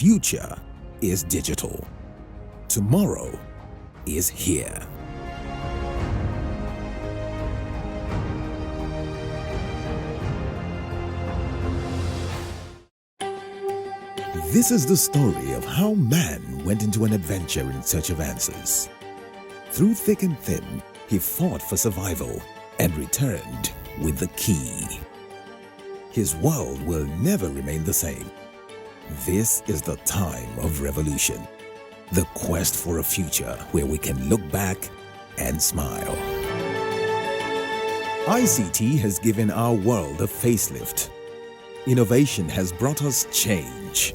future is digital. Tomorrow is here. This is the story of how man went into an adventure in search of answers. Through thick and thin, he fought for survival and returned with the key. His world will never remain the same. This is the time of revolution. The quest for a future where we can look back and smile. ICT has given our world a facelift. Innovation has brought us change.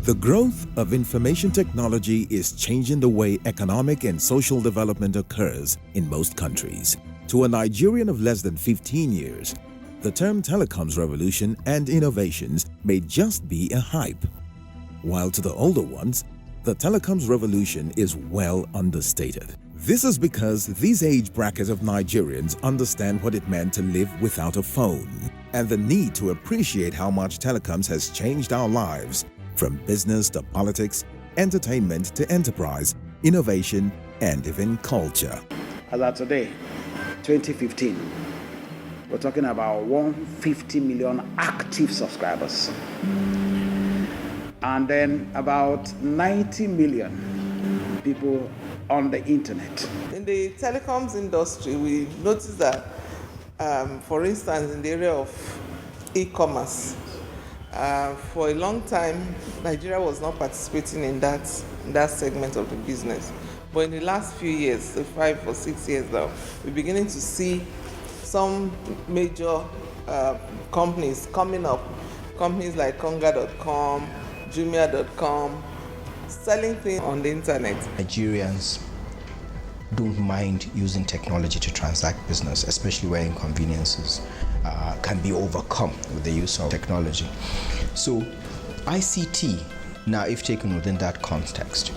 The growth of information technology is changing the way economic and social development occurs in most countries. To a Nigerian of less than 15 years, the term telecoms revolution and innovations may just be a hype. While to the older ones, the telecoms revolution is well understated. This is because these age brackets of Nigerians understand what it meant to live without a phone and the need to appreciate how much telecoms has changed our lives, from business to politics, entertainment to enterprise, innovation, and even culture. As of today, 2015, we're talking about 150 million active subscribers. And then about 90 million people on the internet. In the telecoms industry, we noticed that, for instance, in the area of e-commerce, for a long time, Nigeria was not participating in that segment of the business. But in the last few years, 5 or 6 years now, we're beginning to see some major companies coming up, companies like Konga.com, Jumia.com, selling things on the internet. Nigerians don't mind using technology to transact business, especially where inconveniences can be overcome with the use of technology. So ICT, now if taken within that context,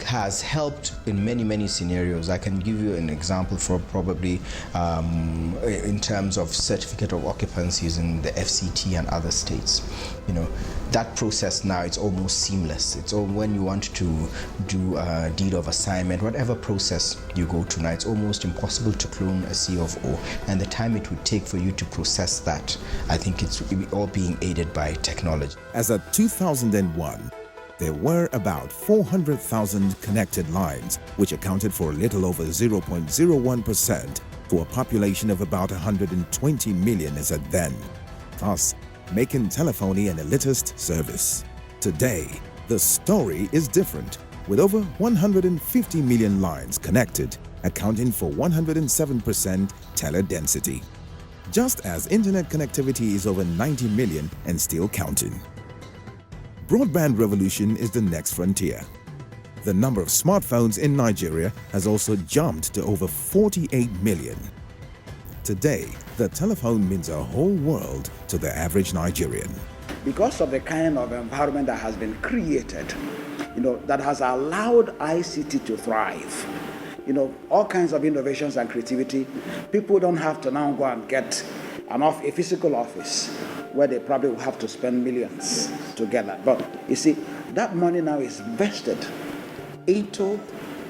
has helped in many scenarios. I can give you an example for probably in terms of certificate of occupancies in the FCT and other states. You know, that process now, it's almost seamless. It's all when you want to do a deed of assignment, whatever process you go to now, it's almost impossible to clone a C of O, and the time it would take for you to process that, I think it's all being aided by technology. As of 2001, there were about 400,000 connected lines, which accounted for a little over 0.01% for a population of about 120 million as at then, thus making telephony an elitist service. Today, the story is different, with over 150 million lines connected, accounting for 107% teledensity. Just as internet connectivity is over 90 million and still counting. Broadband revolution is the next frontier. The number of smartphones in Nigeria has also jumped to over 48 million. Today, the telephone means a whole world to the average Nigerian. Because of the kind of environment that has been created, that has allowed ICT to thrive, all kinds of innovations and creativity, people don't have to now go and get a physical office where they probably will have to spend millions to get that. But you see, that money now is invested into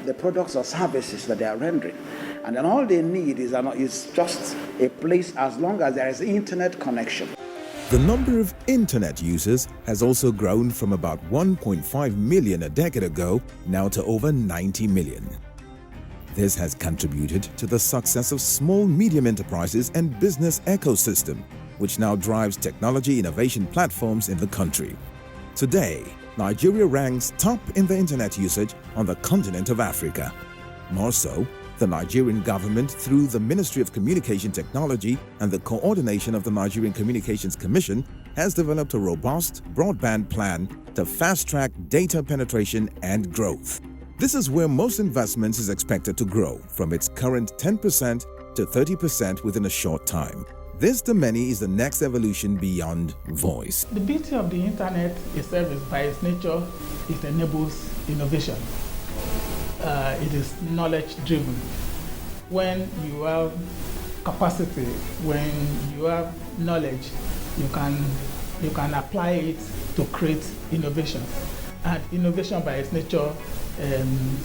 the products or services that they are rendering. And then all they need is just a place as long as there is internet connection. The number of internet users has also grown from about 1.5 million a decade ago now to over 90 million. This has contributed to the success of small medium enterprises and business ecosystem, which now drives technology innovation platforms in the country. Today, Nigeria ranks top in the internet usage on the continent of Africa. More so, the Nigerian government, through the Ministry of Communication Technology and the coordination of the Nigerian Communications Commission, has developed a robust broadband plan to fast-track data penetration and growth. This is where most investments is expected to grow from its current 10% to 30% within a short time. This, to many, is the next evolution beyond voice. The beauty of the internet itself is, by its nature, it enables innovation. It is knowledge-driven. When you have capacity, when you have knowledge, you can you can apply it to create innovation. And innovation by its nature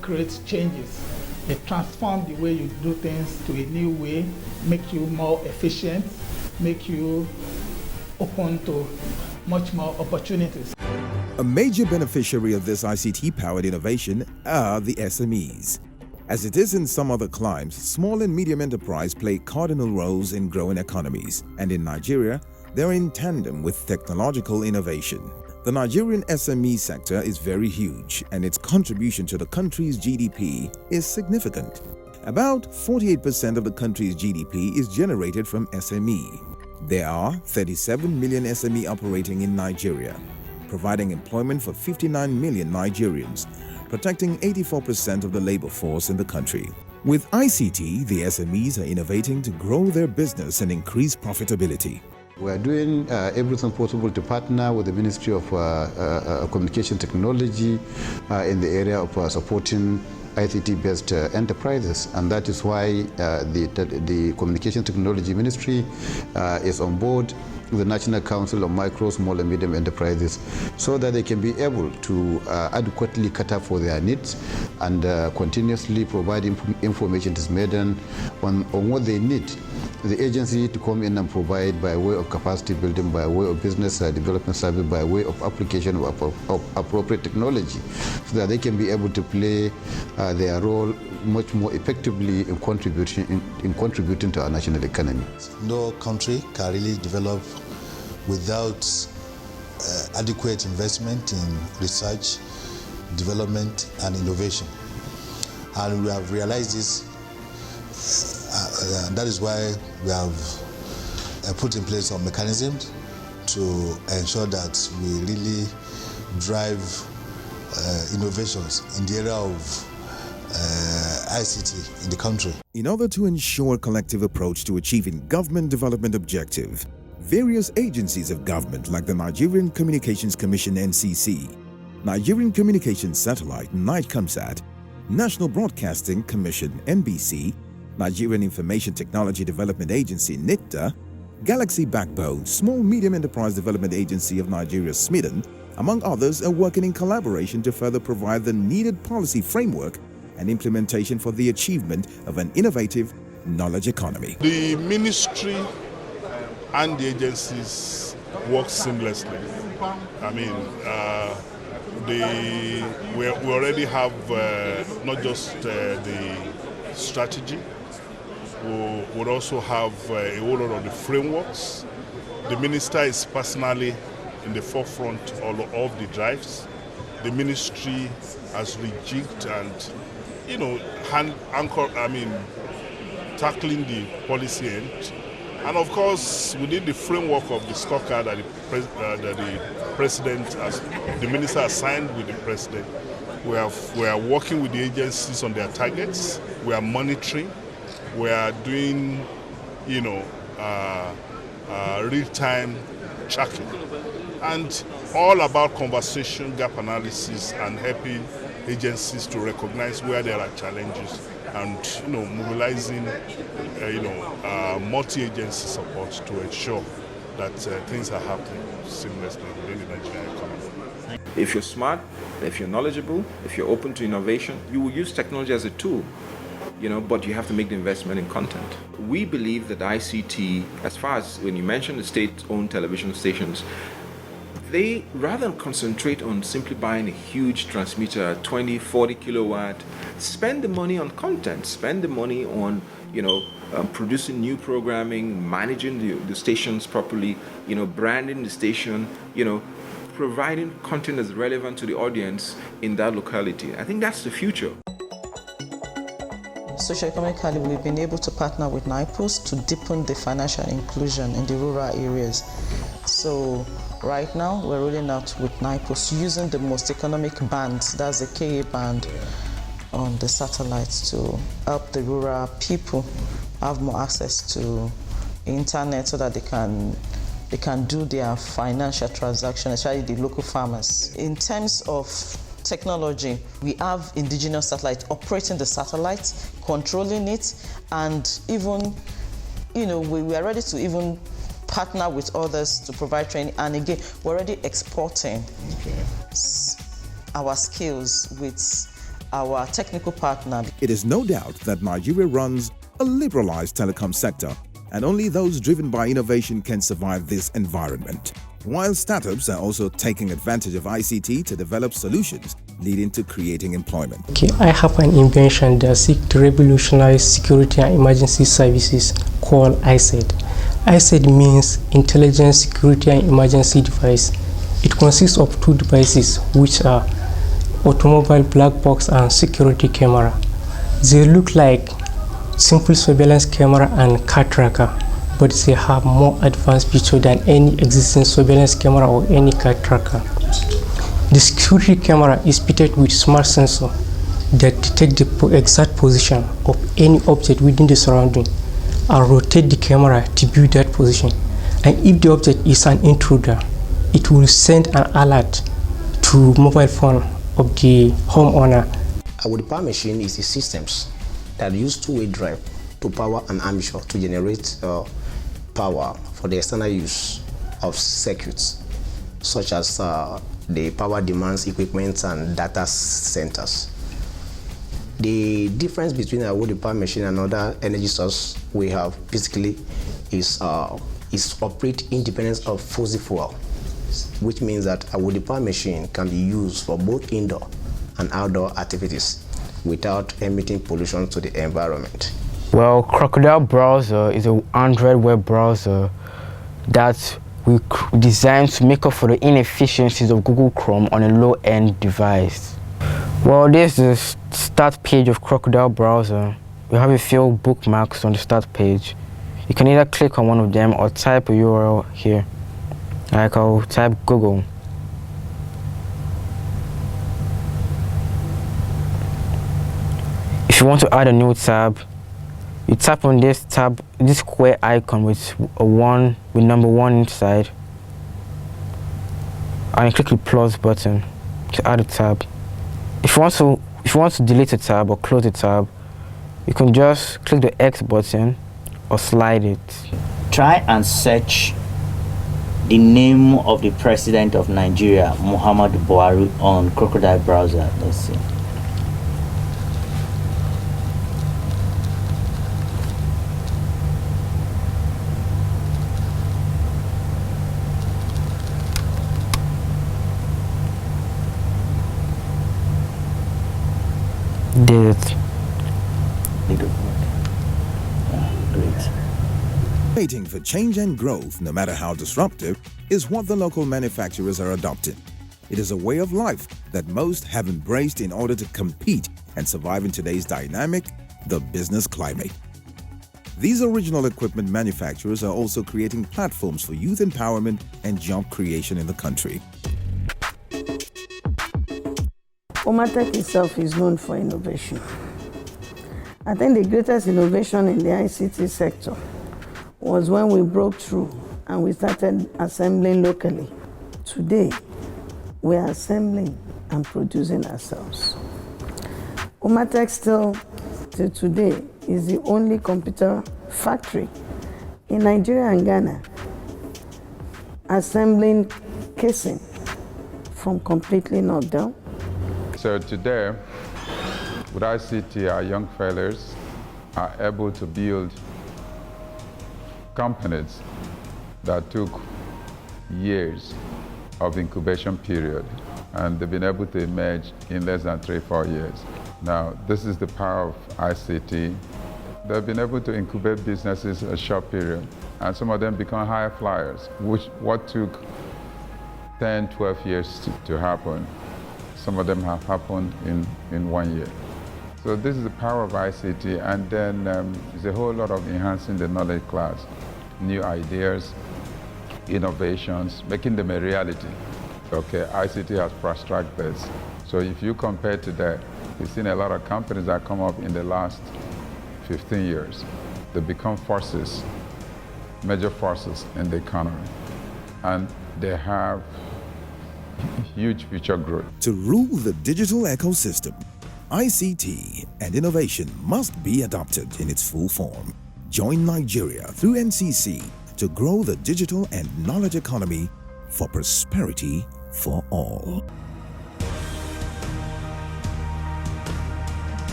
creates changes. It transforms the way you do things to a new way, make you more efficient, make you open to much more opportunities. A major beneficiary of this ICT-powered innovation are the SMEs. As it is in some other climes, small and medium enterprise play cardinal roles in growing economies, and in Nigeria, they're in tandem with technological innovation. The Nigerian SME sector is very huge, and its contribution to the country's GDP is significant. About 48% of the country's GDP is generated from SME. There are 37 million SME operating in Nigeria, providing employment for 59 million Nigerians, protecting 84% of the labor force in the country. With ICT, the SMEs are innovating to grow their business and increase profitability. We are doing everything possible to partner with the Ministry of Communication Technology in the area of supporting ICT-based enterprises, and that is why the Communication Technology Ministry is on board the National Council of Micro, Small and Medium Enterprises, so that they can be able to adequately cater for their needs and continuously provide information is made on what they need. The agency to come in and provide by way of capacity building, by way of business development service, by way of application of appropriate technology, so that they can be able to play their role much more effectively in contributing to our national economy. No country can really develop without adequate investment in research, development and innovation. And we have realized this, and that is why we have put in place some mechanisms to ensure that we really drive innovations in the area of ICT in the country. In order to ensure a collective approach to achieving government development objective, various agencies of government like the Nigerian Communications Commission (NCC), Nigerian Communications Satellite (NICOMSAT), National Broadcasting Commission (NBC), Nigerian Informationtechnology Development Agency (NITDA), Galaxy Backbone, Small Medium Enterprise Development Agency of Nigeria (SMIDEN), among others, are working in collaboration to further provide the needed policy framework and implementation for the achievement of an innovative knowledge economy. The ministry and the agencies work seamlessly. I mean, we already have not just the strategy, we would also have a whole lot of the frameworks. The minister is personally in the forefront of the drives. The ministry has rejigged and, tackling the policy end. And of course, within the framework of the scorecard that the president, the minister has signed with the president, we are working with the agencies on their targets. We are monitoring. We are doing, real-time tracking, and all about conversation, gap analysis, and helping agencies to recognize where there are challenges, and mobilizing, multi-agency support to ensure that things are happening seamlessly within the Nigerian economy. If you're smart, if you're knowledgeable, if you're open to innovation, you will use technology as a tool. But you have to make the investment in content. We believe that ICT, as far as when you mention the state-owned television stations, they rather than concentrate on simply buying a huge transmitter, 20, 40 kilowatt, spend the money on content, spend the money on, producing new programming, managing the stations properly, branding the station, providing content that's relevant to the audience in that locality. I think that's the future. Socioeconomically, we've been able to partner with NIPOS to deepen the financial inclusion in the rural areas. So right now, we're rolling out with NIPOS using the most economic bands, that's the KA band on the satellites, to help the rural people have more access to internet so that they can do their financial transactions, especially the local farmers. In terms of technology, we have indigenous satellites operating the satellites, controlling it, and even, we are ready to even partner with others to provide training. And again, we're already exporting our skills with our technical partner. It is no doubt that Nigeria runs a liberalized telecom sector, and only those driven by innovation can survive this environment. While startups are also taking advantage of ICT to develop solutions leading to creating employment. Okay, I have an invention that seeks to revolutionize security and emergency services called ICED. ICED means Intelligent Security and Emergency Device. It consists of two devices, which are automobile black box and security camera. They look like simple surveillance camera and car tracker, but they have more advanced features than any existing surveillance camera or any car tracker. The security camera is fitted with smart sensor that detect the exact position of any object within the surrounding and rotate the camera to view that position. And if the object is an intruder, it will send an alert to mobile phone of the homeowner. Our power machine is a systems that use two-way drive to power an ambusher to generate power for the external use of circuits, such as the power demands equipment and data centers. The difference between our power machine and other energy source we have basically is operate independent of fossil fuel, which means that our power machine can be used for both indoor and outdoor activities without emitting pollution to the environment. Well, Crocodile Browser is an Android web browser that we designed to make up for the inefficiencies of Google Chrome on a low-end device. Well, this is the start page of Crocodile Browser. We have a few bookmarks on the start page. You can either click on one of them or type a URL here. Like I'll type Google. If you want to add a new tab, you tap on this tab, this square icon with number 1 inside, and you click the plus button to add a tab. If you want to delete a tab or close a tab, you can just click the X button or slide it. Try and search the name of the president of Nigeria, Muhammadu Buhari, on Crocodile Browser. Let's see. Did it. Great. Waiting for change and growth, no matter how disruptive, is what the local manufacturers are adopting. It is a way of life that most have embraced in order to compete and survive in today's dynamic, the business climate. These original equipment manufacturers are also creating platforms for youth empowerment and job creation in the country. Omatech itself is known for innovation. I think the greatest innovation in the ICT sector was when we broke through and we started assembling locally. Today, we are assembling and producing ourselves. Omatech still, till today, is the only computer factory in Nigeria and Ghana assembling casing from completely knocked down. So today, with ICT, our young fellows are able to build companies that took years of incubation period, and they've been able to emerge in less than 3-4 years. Now, this is the power of ICT. They've been able to incubate businesses in a short period, and some of them become high flyers, what took 10-12 years to happen. Some of them have happened in 1 year. So this is the power of ICT, and then there's a whole lot of enhancing the knowledge class, new ideas, innovations, making them a reality. Okay, ICT has fast-tracked this. So if you compare to that, we've seen a lot of companies that come up in the last 15 years. They become forces, major forces in the economy, and they have huge future growth. To rule the digital ecosystem, ICT and innovation must be adopted in its full form. Join Nigeria through NCC to grow the digital and knowledge economy for prosperity for all.